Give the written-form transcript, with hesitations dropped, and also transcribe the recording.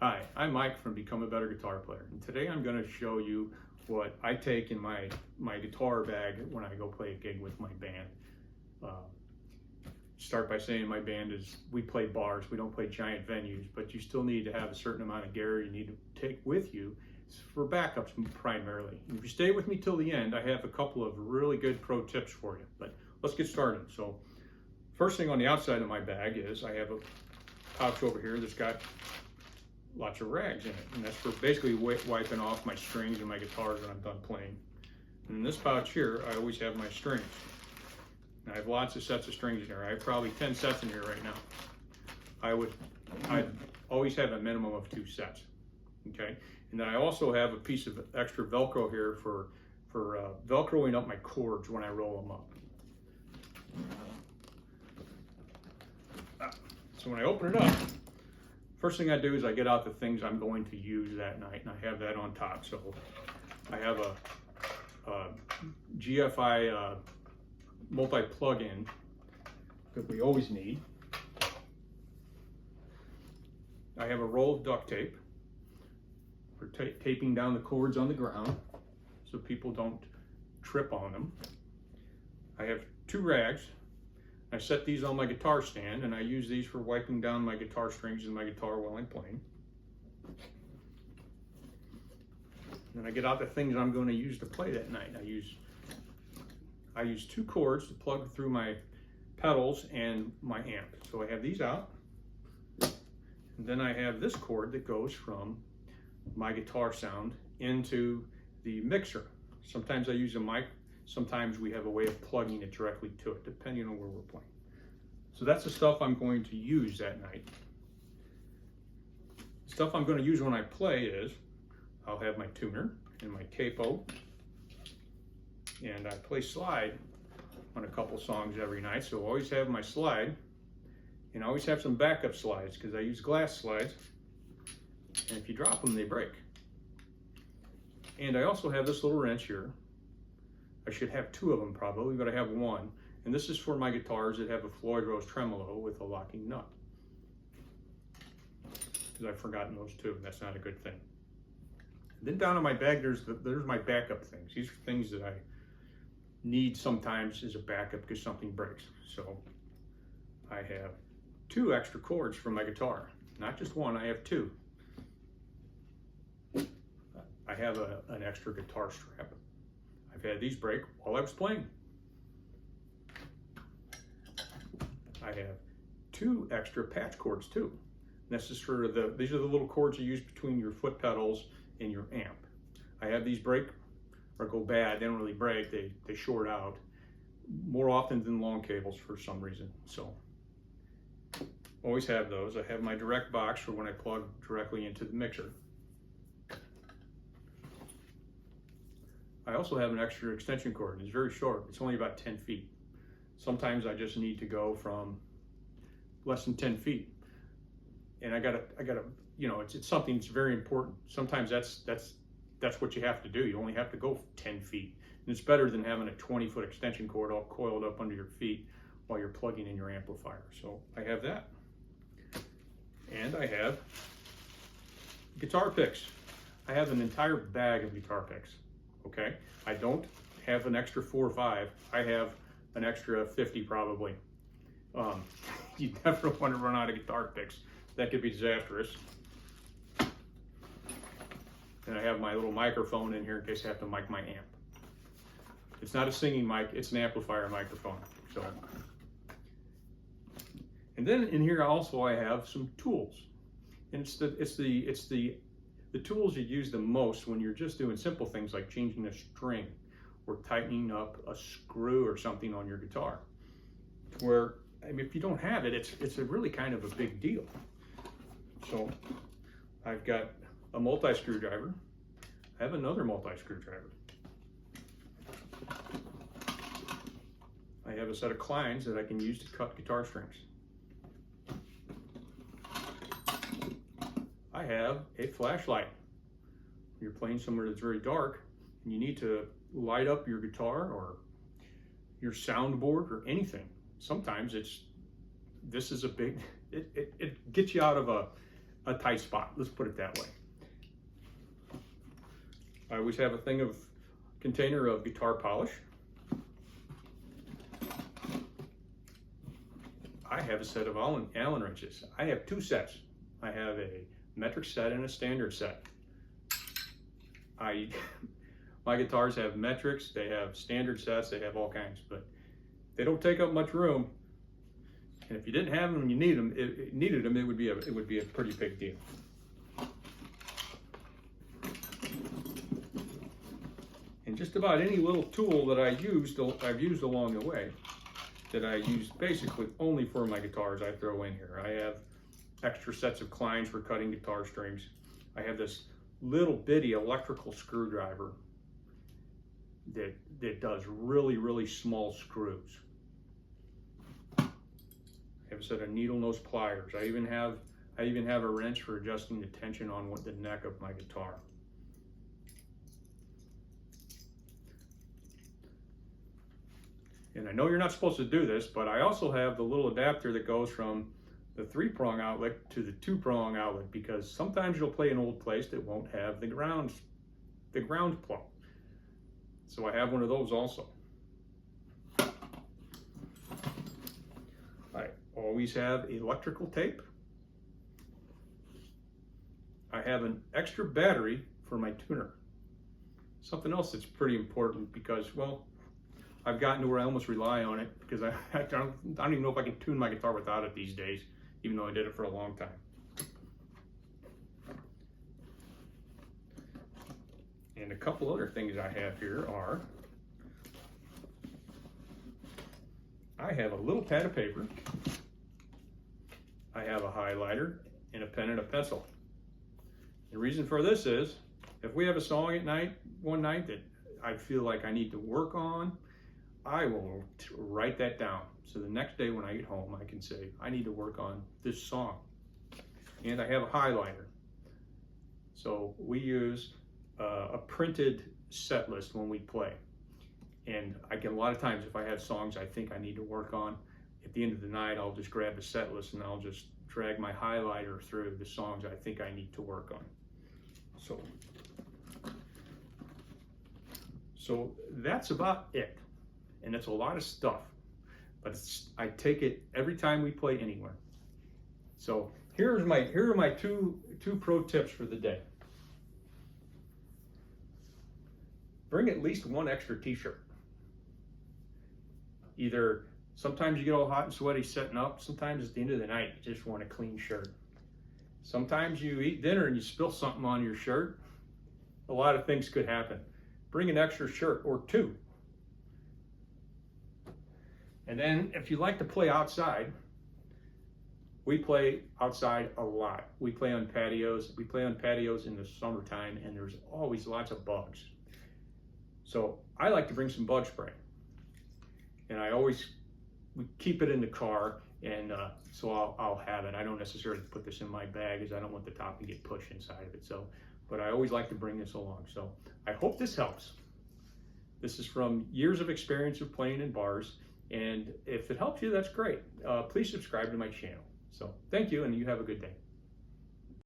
Hi, I'm Mike from Become a Better Guitar Player, and today I'm going to show you what I take in my guitar bag when I go play a gig with my band. Start by saying my band we play bars, we don't play giant venues, but you still need to have a certain amount of gear you need to take with you for backups primarily. And if you stay with me till the end, I have a couple of really good pro tips for you, but let's get started. So first thing on the outside of my bag is I have a pouch over here that's got lots of rags in it, and that's for basically wiping off my strings and my guitars when I'm done playing. And in this pouch here, I always have my strings. And I have lots of sets of strings in here. I have probably 10 sets in here right now. I'd always have a minimum of 2 sets. Okay, and then I also have a piece of extra Velcro here for Velcroing up my chords when I roll them up. So when I open it up, first thing I do is I get out the things I'm going to use that night, and I have that on top. So I have a GFI multi-plug-in that we always need. I have a roll of duct tape for taping down the cords on the ground so people don't trip on them. I have 2 rags. I set these on my guitar stand, and I use these for wiping down my guitar strings and my guitar while I'm playing. Then I get out the things I'm going to use to play that night. I use 2 cords to plug through my pedals and my amp. So I have these out, and then I have this cord that goes from my guitar sound into the mixer. Sometimes I use a mic. Sometimes we have a way of plugging it directly to it, depending on where we're playing. So that's the stuff I'm going to use that night. The stuff I'm going to use when I play is, I'll have my tuner and my capo, and I play slide on a couple songs every night, so I always have my slide, and I always have some backup slides because I use glass slides, and if you drop them, they break. And I also have this little wrench here. I should have 2 of them probably, but I have 1. And this is for my guitars that have a Floyd Rose tremolo with a locking nut, because I've forgotten those 2, and that's not a good thing. And then down in my bag, there's my backup things. These are things that I need sometimes as a backup because something breaks. So I have 2 extra cords for my guitar. Not just 1, I have 2. I have an extra guitar strap. I've had these break while I was playing. I have 2 extra patch cords too. This is for these are the little cords you use between your foot pedals and your amp. I have these break or go bad. They don't really break. They short out more often than long cables for some reason. So always have those. I have my direct box for when I plug directly into the mixer. I also have an extra extension cord. It's very short. It's only about 10 feet. Sometimes I just need to go from less than 10 feet. And I gotta, you know, it's something that's very important. Sometimes that's what you have to do. You only have to go 10 feet. And it's better than having a 20-foot extension cord all coiled up under your feet while you're plugging in your amplifier. So I have that. And I have guitar picks. I have an entire bag of guitar picks. Okay, I don't have an extra 4 or 5. I have an extra 50 probably. You never want to run out of guitar picks. That could be disastrous. And I have my little microphone in here in case I have to mic my amp. It's not a singing mic, it's an amplifier microphone. So, and then in here also I have some tools. And it's the tools you use the most when you're just doing simple things like changing a string or tightening up a screw or something on your guitar. Where, I mean, if you don't have it, it's a really kind of a big deal. So I've got a multi-screwdriver. I have another multi-screwdriver. I have a set of Kleins that I can use to cut guitar strings. I have a flashlight. You're playing somewhere that's very dark and you need to light up your guitar or your soundboard or anything. Sometimes this is a big, it gets you out of a tight spot. Let's put it that way. I always have a container of guitar polish. I have a set of Allen wrenches. I have 2 sets. I have a metric set and a standard set. My guitars have metrics, they have standard sets, they have all kinds, but they don't take up much room. And if you didn't have them and you needed them, it would be a pretty big deal. And just about any little tool that I've used along the way, that I use basically only for my guitars, I throw in here. I have extra sets of Kleins for cutting guitar strings. I have this little bitty electrical screwdriver that does really, really small screws. I have a set of needle nose pliers. I even have a wrench for adjusting the tension on the neck of my guitar. And I know you're not supposed to do this, but I also have the little adapter that goes from the 3-prong outlet to the 2-prong outlet, because sometimes you'll play an old place that won't have the ground plug. So I have one of those also. I always have electrical tape. I have an extra battery for my tuner. Something else that's pretty important because, well, I've gotten to where I almost rely on it because I don't even know if I can tune my guitar without it these days, even though I did it for a long time. And a couple other things I have here are, I have a little pad of paper, I have a highlighter, and a pen and a pencil. The reason for this is, if we have a song one night that I feel like I need to work on, I will write that down. So the next day when I get home, I can say, I need to work on this song. And I have a highlighter. So we use a printed set list when we play. And a lot of times if I have songs I think I need to work on, at the end of the night, I'll just grab a set list and I'll just drag my highlighter through the songs I think I need to work on. So that's about it. And it's a lot of stuff, but I take it every time we play anywhere. So here are my two pro tips for the day. Bring at least one extra t-shirt. Either sometimes you get all hot and sweaty setting up, sometimes at the end of the night you just want a clean shirt. Sometimes you eat dinner and you spill something on your shirt. A lot of things could happen. Bring an extra shirt or 2. And then if you like to play outside, we play outside a lot. We play on patios. We play on patios in the summertime, and there's always lots of bugs. So I like to bring some bug spray. And we keep it in the car, and so I'll have it. I don't necessarily put this in my bag as I don't want the top to get pushed inside of it. But I always like to bring this along. So I hope this helps. This is from years of experience of playing in bars. And if it helps you, that's great. Please subscribe to my channel. So thank you, and you have a good day.